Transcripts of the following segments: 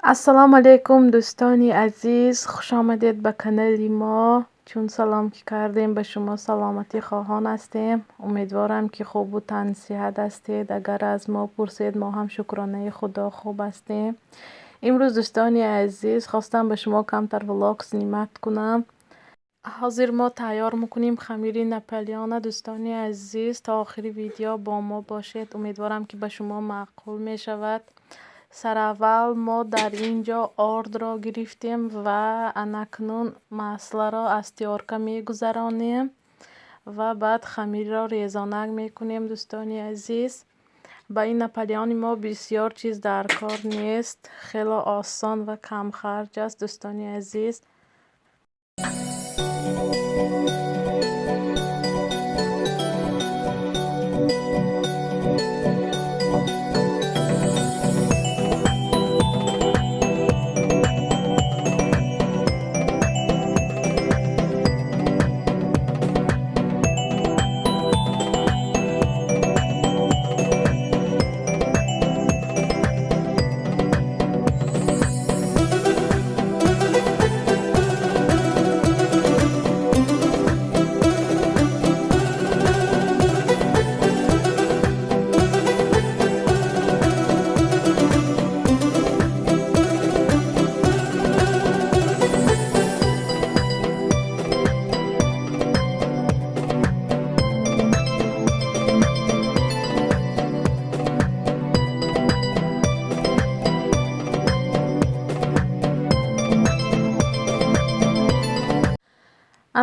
السلام علیکم دوستانی عزیز، خوش آمدید به کانال ما. چون سلام که کردیم به شما سلامتی خواهان هستیم. امیدوارم که خوب و تن صحت هستید. اگر از ما پرسید ما هم شکرانه خدا خوب هستیم. امروز دوستانی عزیز خواستم به شما کمتر ولاگ سنیمت کنم. حاضر ما تیار میکنیم خمیر نپالیون. دوستانی عزیز تا آخر ویدیو با ما باشید، امیدوارم که به شما معقول می شود. سر اول ما در اینجا آرد را گرفتیم و اکنون مسئله را از تیارکه می گذرانیم و بعد خمیر را ریزانک می کنیم. دوستانی عزیز با این نپالیون ما بسیار چیز در کار نیست، خیلی آسان و کم خرج است. دوستانی عزیز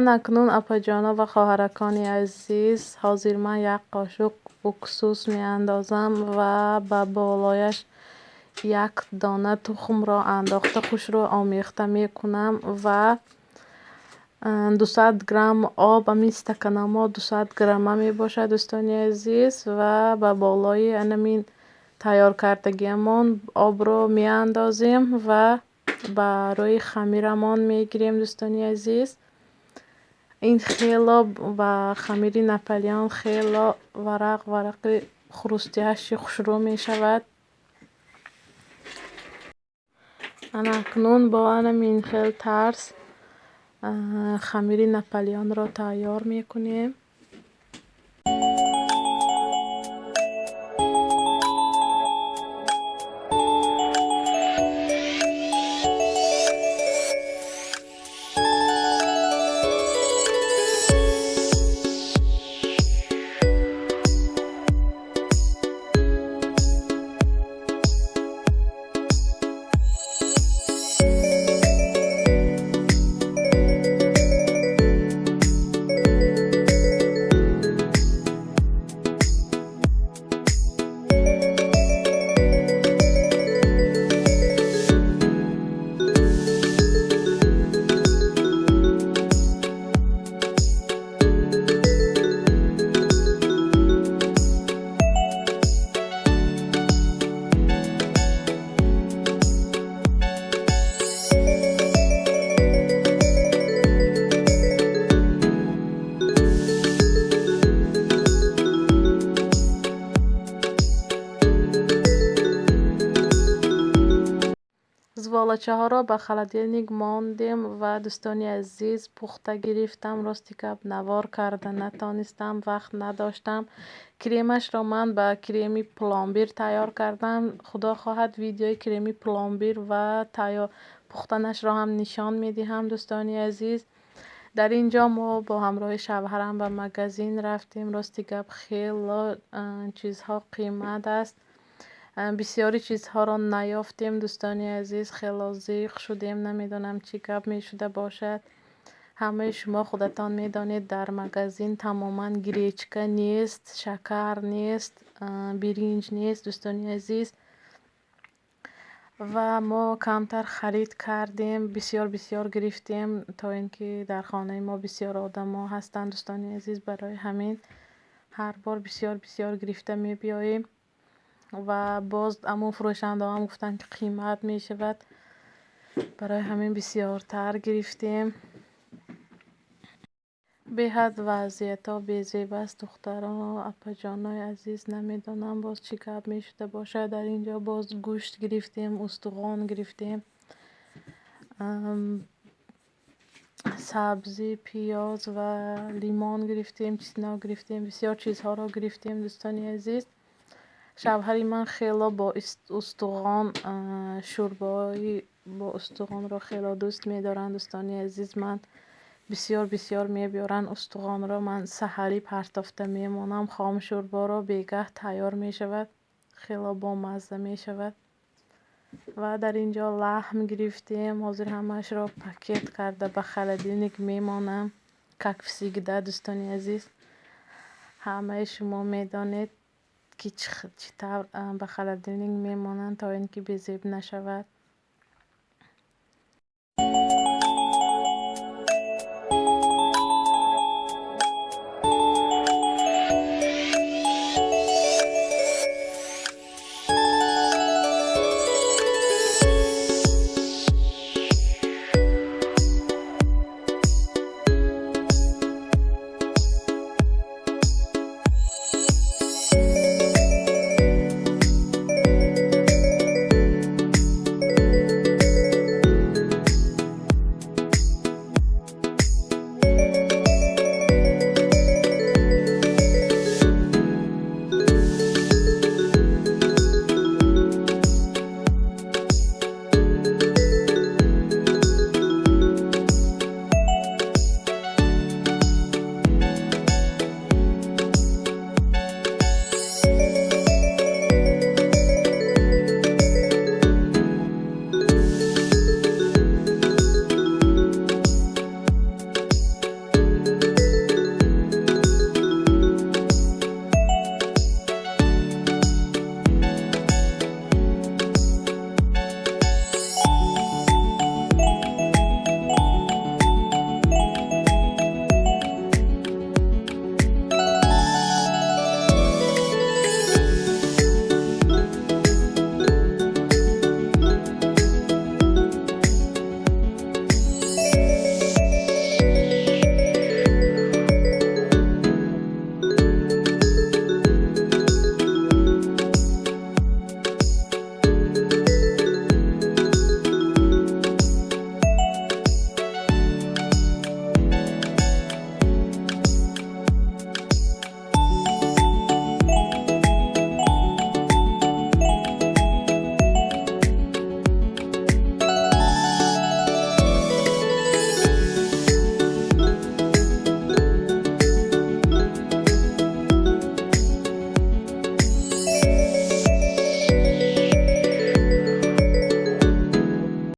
اکنون اپاجانا و خواهرکان عزیز حاضر من یک قاشق اکسوس می اندازم و به بالایش یک دانه تخم را انداخته خوش را آمیخته می کنم و 200 گرم آب، امی استکان ما 200 گرم می باشد دوستانی عزیز، و به بالای انمین تیار کردگیمان آب را می اندازیم و به روی خمیرمان می گیریم. دوستانی عزیز این خیلی و خمیر نپالیون خیلی ورق خروستیش خوشرو می شود. اکنون با این خیلی ترس خمیر نپالیون را تیار می کنیم. زوالچه ها را به خلدیلنیک ماندیم و دوستانی عزیز پخته گرفتم. راستی که نوار کرده نتانستم، وقت نداشتم. کریمش را من با کریمی پلامبیر تیار کردم. خدا خواهد ویدیوی کریمی پلامبیر و تیار پختنش را هم نشان میدهم. دوستانی عزیز در اینجا ما با همراه شوهرم به مغازین رفتیم. راستی گپ خیلی چیزها قیمت است، بسیاری چیزها را نیافتیم. دوستانی عزیز خیلی زیق شدیم، نمیدونم چی گپ می شده باشد. همه شما خودتان میدانید در مغازین تماما گریچکه نیست، شکر نیست، برنج نیست دوستانی عزیز، و ما کمتر خرید کردیم، بسیار گرفتیم تا اینکه در خانه ما بسیار آدم ها هستند دوستانی عزیز. برای همین هر بار بسیار گرفته می بیاییم. و باز امون فروشنده هم گفتن که قیمت می شود، برای همین بسیارتر گرفتیم. به حد وضعیت ها بیزیب است دختران و اپا جانای عزیز. نمیدونم باز چی کب می شده باشه. در اینجا باز گوشت گرفتیم، استخوان گرفتیم، سبزی، پیاز و لیمون گرفتیم، چیزنا گرفتیم، بسیار چیزها را گرفتیم دوستانی عزیز. شوهر من خیلی با استخوان شوربای با استخوان را خیلی دوست می‌دارند دوستانی عزیز. من بسیار می‌بیارن استخوان را، من سحری پرتافته میمانم. خام شوربا را بیگه تیار می‌شود، خیلی با مزه می‌شود. و در اینجا لحم گرفتیم، حاضر همش را پاکت کرده به خالدینگ میمانم. ککفسیگده دوستانی عزیز، همه شما میدانید که چطور به خالدینگ میمانند تا اینکه بیزیب نشود.